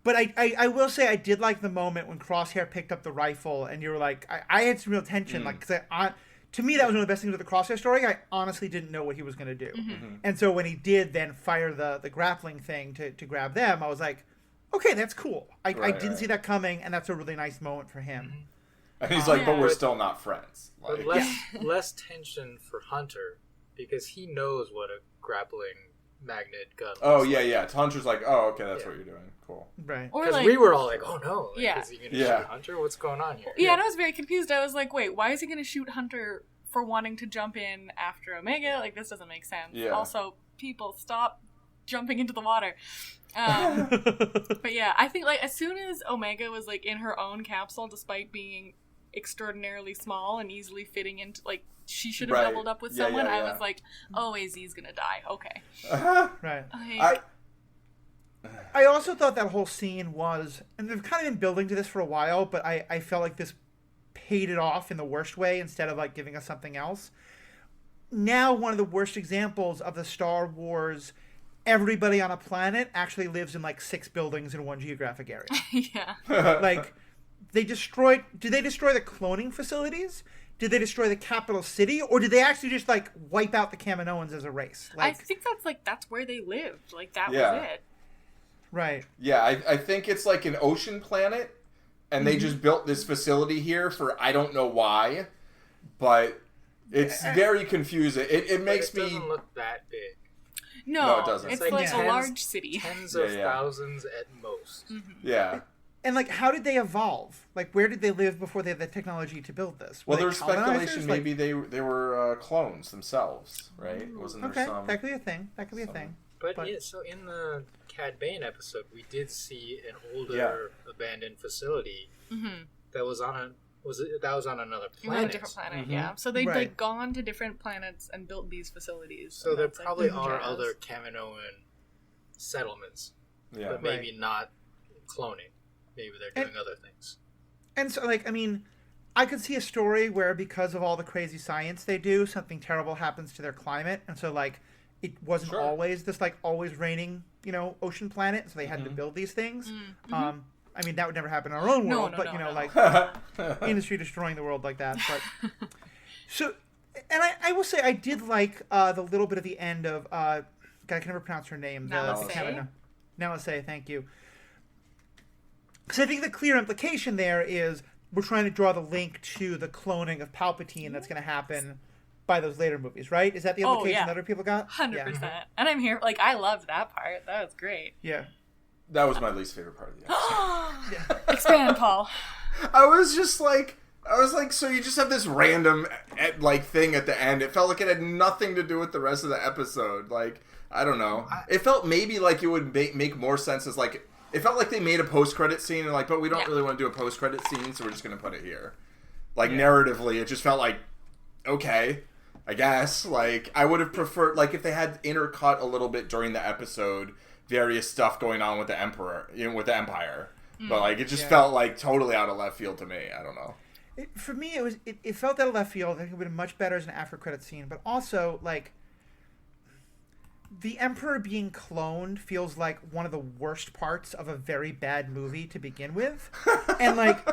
But I will say I did like the moment when Crosshair picked up the rifle and you were like, I had some real tension. Like, because to me, that was one of the best things with the Crosshair story. I honestly didn't know what he was going to do. Mm-hmm. And so when he did then fire the grappling thing to grab them, I was like, okay, that's cool. I didn't see that coming, and that's a really nice moment for him. Mm-hmm. And he's like, but we're still not friends. But less tension for Hunter, because he knows what a grappling magnet gun looks like. Hunter's like, oh, okay, that's what you're doing. Cool. Right. Because we were all like, oh no, is he going to shoot Hunter? What's going on here? Yeah, and I was very confused. I was like, wait, why is he going to shoot Hunter for wanting to jump in after Omega? Like, this doesn't make sense. Yeah. Also, people, stop jumping into the water. But yeah, I think, like, as soon as Omega was, like, in her own capsule, despite being extraordinarily small and easily fitting into, like, she should have doubled up with someone, I was like, oh, AZ's gonna die. Okay. Right. I I also thought that whole scene was, and they've kind of been building to this for a while, but I felt like this paid it off in the worst way instead of, like, giving us something else. Now, one of the worst examples of the Star Wars, everybody on a planet actually lives in, like, 6 buildings in one geographic area. yeah. Like, did they destroy the cloning facilities? Did they destroy the capital city? Or did they actually just, like, wipe out the Kaminoans as a race? Like, I think that's where they lived. Like, that was it. Right. Yeah, I think it's like an ocean planet, and they just built this facility here for I don't know why, but it's very confusing. It makes me... It doesn't look that big. No, it doesn't. It's like a large city. Tens of thousands at most. Mm-hmm. Yeah. And, like, how did they evolve? Like, where did they live before they had the technology to build this? Well, there's speculation maybe they were clones themselves, right? Wasn't there some... that could be a thing. That could be a thing. But yeah, so in the Cad Bane episode, we did see an older abandoned facility that was on another planet. A different planet, yeah. So they'd like gone to different planets and built these facilities. So there probably are other Kaminoan settlements, but maybe not cloning. Maybe they're doing other things. And so, like, I mean, I could see a story where because of all the crazy science they do, something terrible happens to their climate, and so, like, it wasn't always this, like, always raining, ocean planet, so they had to build these things. I mean, that would never happen in our own world, but, like, industry destroying the world like that. But so, and I will say I did like the little bit at the end of, God, I can never pronounce her name. Nalase, thank you. Because I think the clear implication there is we're trying to draw the link to the cloning of Palpatine that's going to happen by those later movies, right? Is that the implication that other people got? 100%. And I'm here, like, I loved that part. That was great. Yeah. That was my least favorite part of the episode. Expand, Paul. I was like, so you just have this random, like, thing at the end. It felt like it had nothing to do with the rest of the episode. Like, I don't know. It felt maybe like it would make more sense as, like, it felt like they made a post-credit scene and, like, but we don't really want to do a post-credit scene, so we're just going to put it here. Like, narratively, it just felt like, okay, I guess. Like, I would have preferred, like, if they had intercut a little bit during the episode, various stuff going on with the Emperor, with the Empire. But, like, it just felt, like, totally out of left field to me. I don't know. For me, it felt out of left field. I think it would have been much better as an after-credit scene. But also, like, the Emperor being cloned feels like one of the worst parts of a very bad movie to begin with. And, like,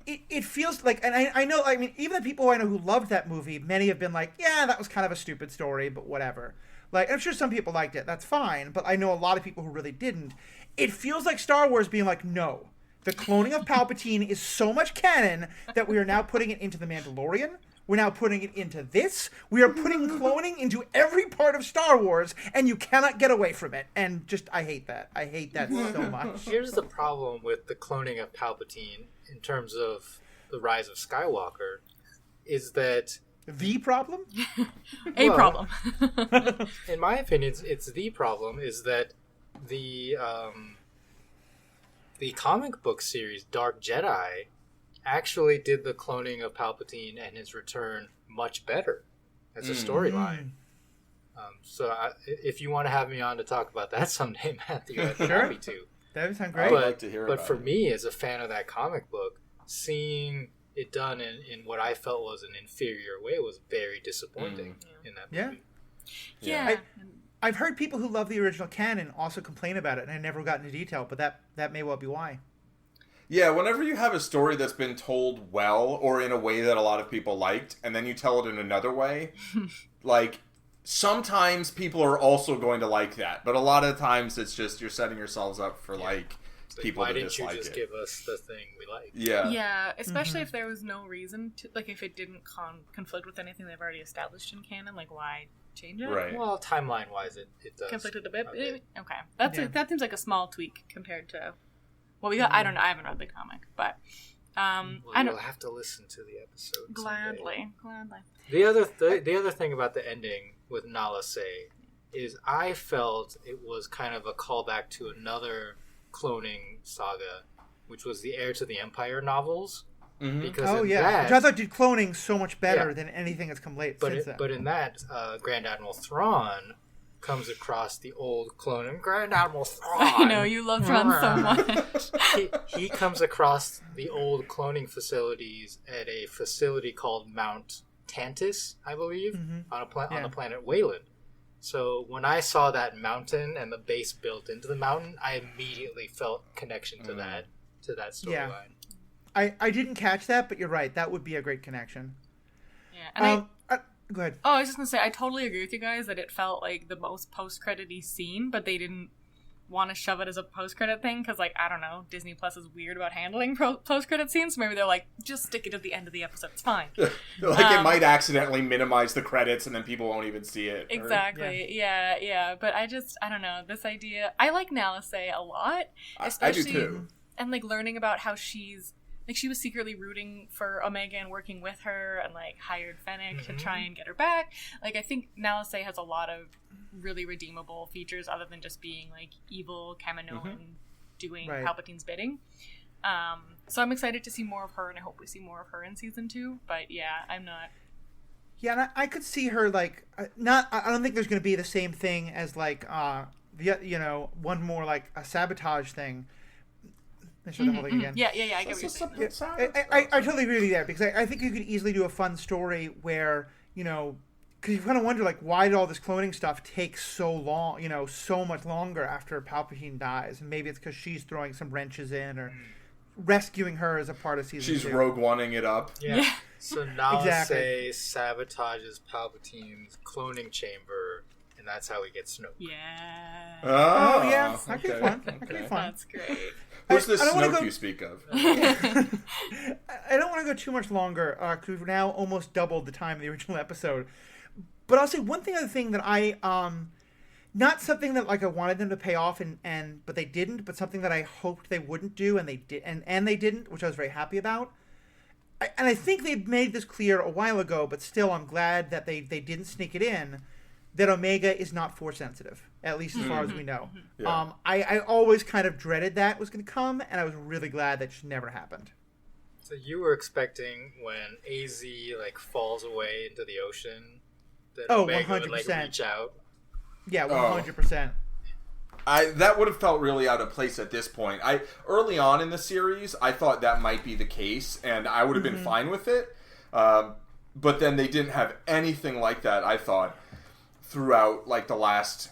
it feels like... And I know, I mean, even the people I know who loved that movie, many have been like, yeah, that was kind of a stupid story, but whatever. Like, I'm sure some people liked it. That's fine. But I know a lot of people who really didn't. It feels like Star Wars being like, no. The cloning of Palpatine is so much canon that we are now putting it into The Mandalorian. We're now putting it into this. We are putting cloning into every part of Star Wars, and you cannot get away from it. And just, I hate that. I hate that so much. Here's the problem with the cloning of Palpatine in terms of the rise of Skywalker, is that... The problem? Problem. In my opinion, it's the problem, is that the comic book series Dark Jedi actually did the cloning of Palpatine and his return much better as a storyline. So if you want to have me on to talk about that someday, Matthew, I'd be happy to. That would sound great. I would like to hear but about for it. me, as a fan of that comic book, seeing it done in what I felt was an inferior way was very disappointing in that movie. Yeah. I've heard people who love the original canon also complain about it, and I never got into detail, but that may well be why. Yeah, whenever you have a story that's been told well or in a way that a lot of people liked, and then you tell it in another way, like, sometimes people are also going to like that. But a lot of times it's just you're setting yourselves up for, like, people to dislike it. Why didn't you just give us the thing we like? Yeah. Yeah, especially if there was no reason to, like, if it didn't conflict with anything they've already established in canon, like, why change it? Right. Well, timeline-wise, it does. Conflicted a bit? Okay. That seems like a small tweak compared to... Well, we got. I don't know. I haven't read the comic, but you'll have to listen to the episode. Gladly. The other thing about the ending with Nala Se is I felt it was kind of a callback to another cloning saga, which was the Heir to the Empire novels. Mm-hmm. Because which I thought did cloning so much better than anything that's come late since then. But in that, Grand Admiral Thrawn comes across the old clone, and Grand Admiral Thrawn. I know you love Thrawn so much. he comes across the old cloning facilities at a facility called Mount Tantus, I believe, on the planet Wayland. So when I saw that mountain and the base built into the mountain, I immediately felt connection to that storyline. I didn't catch that, but you're right. That would be a great connection. Yeah, and go ahead. I was just going to say, I totally agree with you guys that it felt like the most post-credit-y scene, but they didn't want to shove it as a post-credit thing, because, like, I don't know, Disney Plus is weird about handling post-credit scenes, so maybe they're like, just stick it at the end of the episode, it's fine. Like, it might accidentally minimize the credits, and then people won't even see it. Exactly, yeah. But I don't know, this idea, I like Nala Se a lot, especially, I do too. And, like, learning about how she's, like, she was secretly rooting for Omega and working with her and, like, hired Fennec to try and get her back. Like, I think Nala Se has a lot of really redeemable features other than just being, like, evil Kaminoan doing Palpatine's bidding. So I'm excited to see more of her, and I hope we see more of her in season 2. But, yeah, I'm not... Yeah, and I could see her, like, I don't think there's going to be the same thing as, like, one more, like, a sabotage thing. Let's show the whole thing again. Yeah, I get what you're saying. I totally agree with you there, because I think you could easily do a fun story where, because you kind of wonder, like, why did all this cloning stuff take so long, so much longer after Palpatine dies? And maybe it's because she's throwing some wrenches in or rescuing her as a part of season 2. She's Rogue One-ing it up. Yeah. So Nala Se sabotages Palpatine's cloning chamber, and that's how he gets Snoke. Yeah. Oh, yeah. That'd be fun. That'd be fun. That's great. Who's this Snoke you speak of? I don't want to go too much longer, because we've now almost doubled the time of the original episode. But I'll say one other thing that I, not something that, like, I wanted them to pay off, but they didn't, but something that I hoped they wouldn't do, and they did, and they didn't, which I was very happy about. And I think they made this clear a while ago, but still I'm glad that they didn't sneak it in, that Omega is not Force sensitive, at least as far as we know. Yeah. I always kind of dreaded that was going to come, and I was really glad that just never happened. So you were expecting when AZ, like, falls away into the ocean, that Omega 100%. would, like, reach out? Yeah, 100%. That would have felt really out of place at this point. Early on in the series, I thought that might be the case, and I would have been fine with it. But then they didn't have anything like that, I thought, throughout, like, the last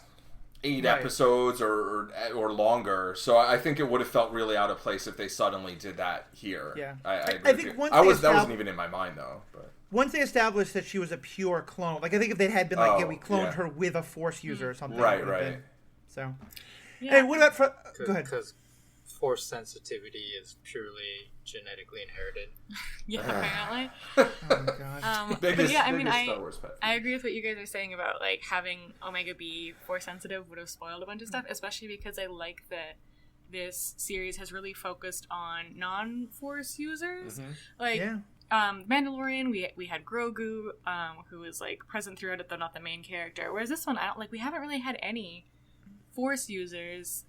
8 Right. episodes or longer. So I think it would have felt really out of place if they suddenly did that here. Yeah. I agree I with think you. once That they wasn't even in my mind though. But once they established that she was a pure clone, like I think if they had been like, Oh, yeah, we cloned yeah. her with a Force user or something, Right, it would have right. been. So, Yeah. hey, what about go ahead. Because Force sensitivity is purely genetically inherited. Yeah, apparently. Oh my god. But yeah, I mean, biggest Star Wars pet I agree with what you guys are saying about like having Omega be Force sensitive would have spoiled a bunch of stuff, especially because I like that this series has really focused on non-Force users. Mhm. Like, Yeah. Mandalorian, we had Grogu, who is like present throughout it, though not the main character. Whereas this one, we haven't really had any Force users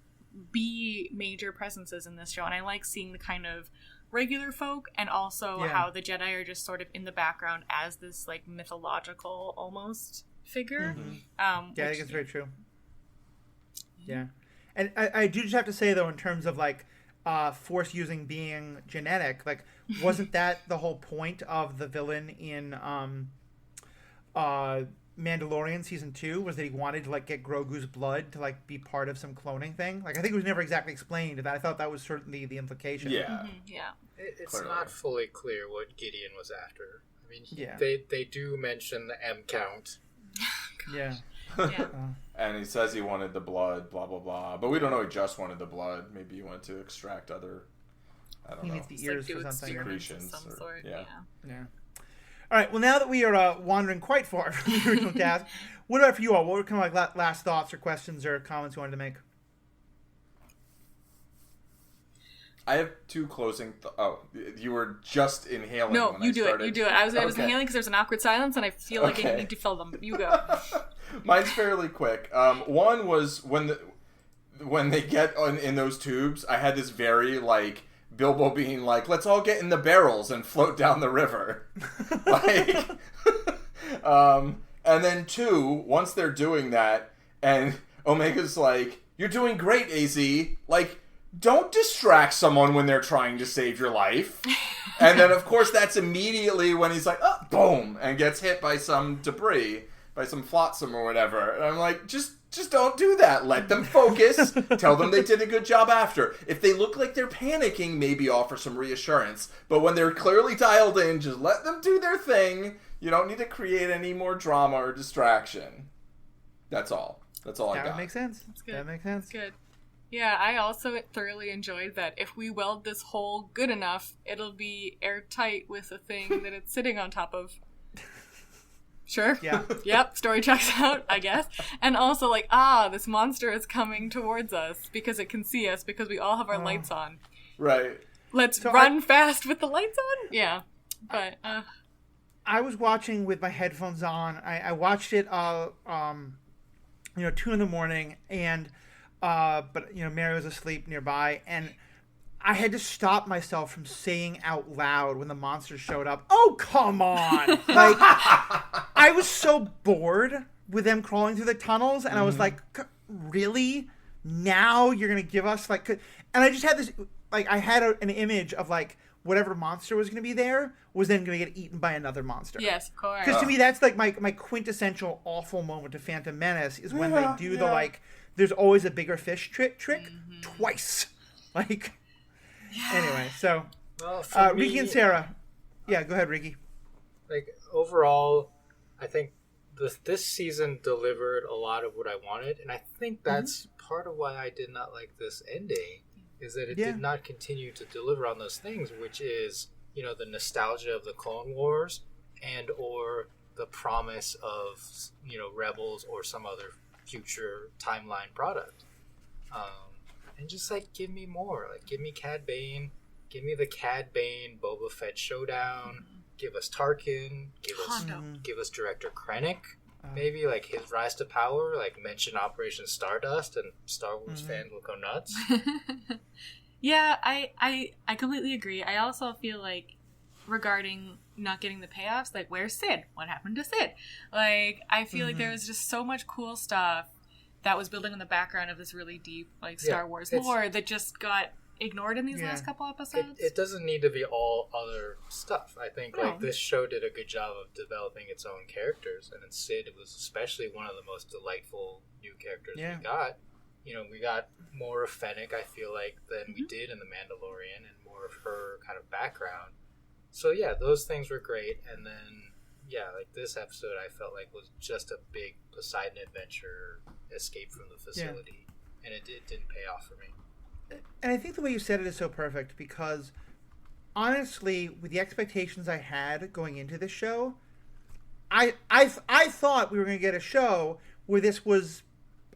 be major presences in this show, and I like seeing the kind of regular folk and also how the Jedi are just sort of in the background as this like mythological almost figure. Yeah, I think it's very true. Yeah. And I do just have to say though, in terms of like Force using being genetic, like wasn't that the whole point of the villain in Mandalorian season 2, was that he wanted to like get Grogu's blood to like be part of some cloning thing? Like I think it was never exactly explained, but I thought that was certainly the implication. Yeah. Yeah. It's Clearly. not fully clear what Gideon was after. I mean, Yeah. they do mention the M count. Yeah. Yeah. And he says he wanted the blood, blah blah blah. But we don't know he just wanted the blood. Maybe he wanted to extract other, I don't He know, needs the It's ears like for do something. experiments of secretions some or- sort. yeah. Yeah. All right. Well, now that we are wandering quite far from the original task, what about for you all? What were kind of like last thoughts or questions or comments you wanted to make? I have 2 closing. You were just inhaling. No, when you I do started. it. You do it. I was Okay. inhaling because there's an awkward silence, and I feel like I Okay. need to fill them. But you go. Mine's fairly quick. One was when they get in those tubes. I had this very like Bilbo being like, "Let's all get in the barrels and float down the river." Like, and then 2, once they're doing that, and Omega's like, "You're doing great, AZ." Like, don't distract someone when they're trying to save your life. And then, of course, that's immediately when he's like, oh, boom, and gets hit by some debris, by some flotsam or whatever. And I'm like, just don't do that. Let them focus. Tell them they did a good job after. If they look like they're panicking, maybe offer some reassurance. But when they're clearly dialed in, just let them do their thing. You don't need to create any more drama or distraction. That's all. That's all I That got. would make sense. That's good. That makes sense. Good. Yeah, I also thoroughly enjoyed that if we weld this hole good enough, it'll be airtight with the thing that it's sitting on top of. Sure. Yeah. Yep, story checks out, I guess. And also, like, this monster is coming towards us because it can see us because we all have our lights on. Right. Let's So run fast with the lights on? Yeah. But, I was watching with my headphones on. I watched it, 2 in the morning, and but Mary was asleep nearby, and I had to stop myself from saying out loud when the monsters showed up, "Oh, come on!" Like, I was so bored with them crawling through the tunnels, and I was like, "Really? Now you're gonna give us like?" And I just had this, like, I had an image of like whatever monster was gonna be there was then gonna get eaten by another monster. yes, of course. Because to me, that's like my quintessential awful moment of Phantom Menace is when they do the like, there's always a bigger fish trick twice. Like, anyway, so Well, for me, Riki and Sarah. Yeah, go ahead, Riki. like overall, I think this season delivered a lot of what I wanted, and I think that's part of why I did not like this ending, is that it Yeah. did not continue to deliver on those things, which is the nostalgia of the Clone Wars and or the promise of Rebels or some other future timeline product, and just like give me more, like give me Cad Bane, give me the Cad Bane Boba Fett showdown. Give us Tarkin. Give us Director Krennic. Maybe like his rise to power. Like mention Operation Stardust, and Star Wars fans will go nuts. Yeah, I completely agree. I also feel like regarding not getting the payoffs, like where's Sid? What happened to Sid? Like I feel like there was just so much cool stuff that was building in the background of this really deep like Star Wars lore that just got ignored in these last couple episodes. It doesn't need to be all other stuff. I think like this show did a good job of developing its own characters, and in Sid was especially one of the most delightful new characters we got. You know, we got more of Fennec, I feel like, than we did in The Mandalorian, and more of her kind of background. So yeah, those things were great, and then like this episode I felt like was just a big Poseidon adventure escape from the facility, and it didn't pay off for me. And I think the way you said it is so perfect, because honestly, with the expectations I had going into this show, I thought we were going to get a show where this was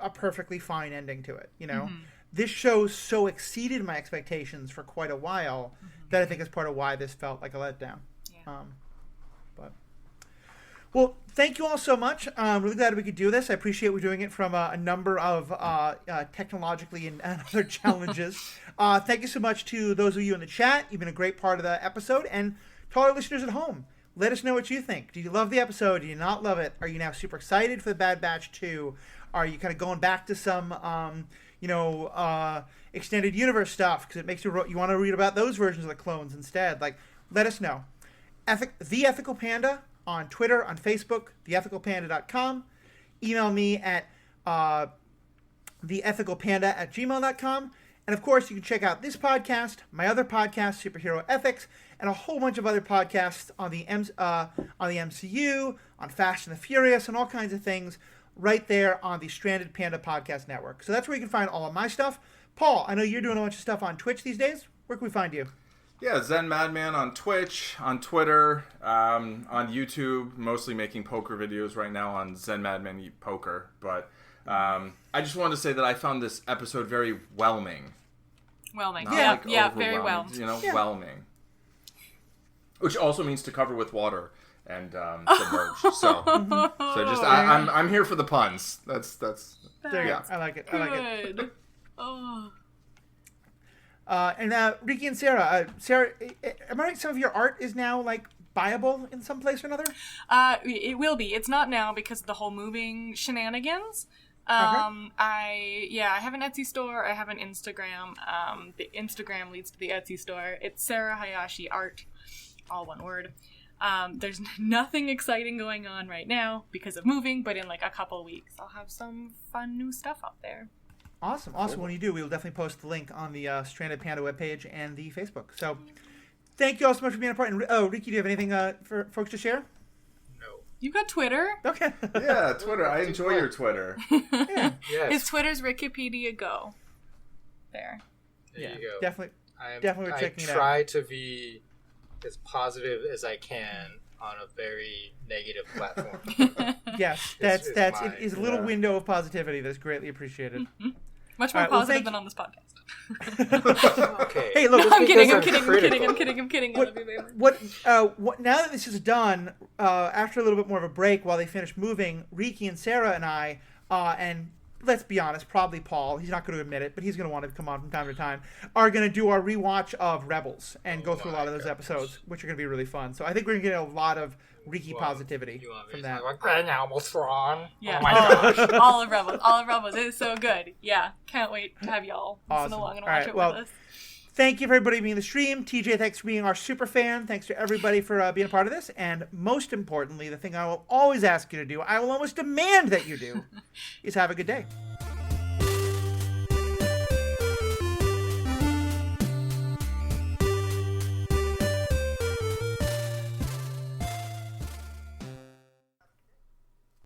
a perfectly fine ending to it. You know, this show so exceeded my expectations for quite a while that I think is part of why this felt like a letdown. Yeah. Well, thank you all so much. I'm really glad we could do this. I appreciate we doing it from a number of technologically and other challenges. Thank you so much to those of you in the chat. You've been a great part of the episode. And to all our listeners at home, let us know what you think. Did you love the episode? Did you not love it? Are you now super excited for the Bad Batch 2? Are you kind of going back to some, extended universe stuff because it makes you want to read about those versions of the clones instead? Like, let us know. The Ethical Panda on Twitter, on Facebook, theethicalpanda.com. Email me at theethicalpanda@gmail.com. And of course, you can check out this podcast, my other podcast, Superhero Ethics, and a whole bunch of other podcasts on the MCU, on Fast and the Furious, and all kinds of things right there on the Stranded Panda Podcast Network. So that's where you can find all of my stuff. Paul, I know you're doing a bunch of stuff on Twitch these days. Where can we find you? Yeah, Zen Madman on Twitch, on Twitter, on YouTube, mostly making poker videos right now on Zen Madman Eat Poker. But I just wanted to say that I found this episode very whelming. Whelming. Not Yeah, like very overwhelming, whelmed. You know, whelming. Which also means to cover with water and submerge. So just I'm here for the puns. That's there you go. I like it. I like it. Good. Oh. And Riki and Sarah, am I right? Some of your art is now like buyable in some place or another? It will be. It's not now because of the whole moving shenanigans. I have an Etsy store. I have an Instagram. The Instagram leads to the Etsy store. It's Sarah Hayashi Art, all one word. There's nothing exciting going on right now because of moving, but in like a couple weeks, I'll have some fun new stuff up there. Awesome. Cool. When you do, we will definitely post the link on the Stranded Panda webpage and the Facebook. So thank you all so much for being a part. And, Riki, do you have anything for folks to share? No. You got Twitter? Okay. Yeah, Twitter. I enjoy your Twitter. Yeah. Yes. His Twitter's Wikipedia Go. There you go. Definitely worth checking it out. I try to be as positive as I can on a very negative platform. Yes, it is a little window of positivity that's greatly appreciated. Much more positive than on this podcast. Okay. Hey, look, I'm kidding. I'm I love you, baby. What now that this is done, after a little bit more of a break while they finish moving, Riki and Sarah and I, and let's be honest, probably Paul, he's not going to admit it, but he's going to want to come on from time to time, are going to do our rewatch of Rebels and go through a lot of those episodes, which are going to be really fun. So I think we're going to get a lot of Riki positivity from that. Like, almost wrong. Yeah. Oh my gosh. All of Rebels. It is so good. Yeah. Can't wait to have y'all listen along and watch it with us. Thank you for everybody being in the stream. TJ, thanks for being our super fan. Thanks to everybody for being a part of this. And most importantly, the thing I will always ask you to do, I will almost demand that you do, is have a good day.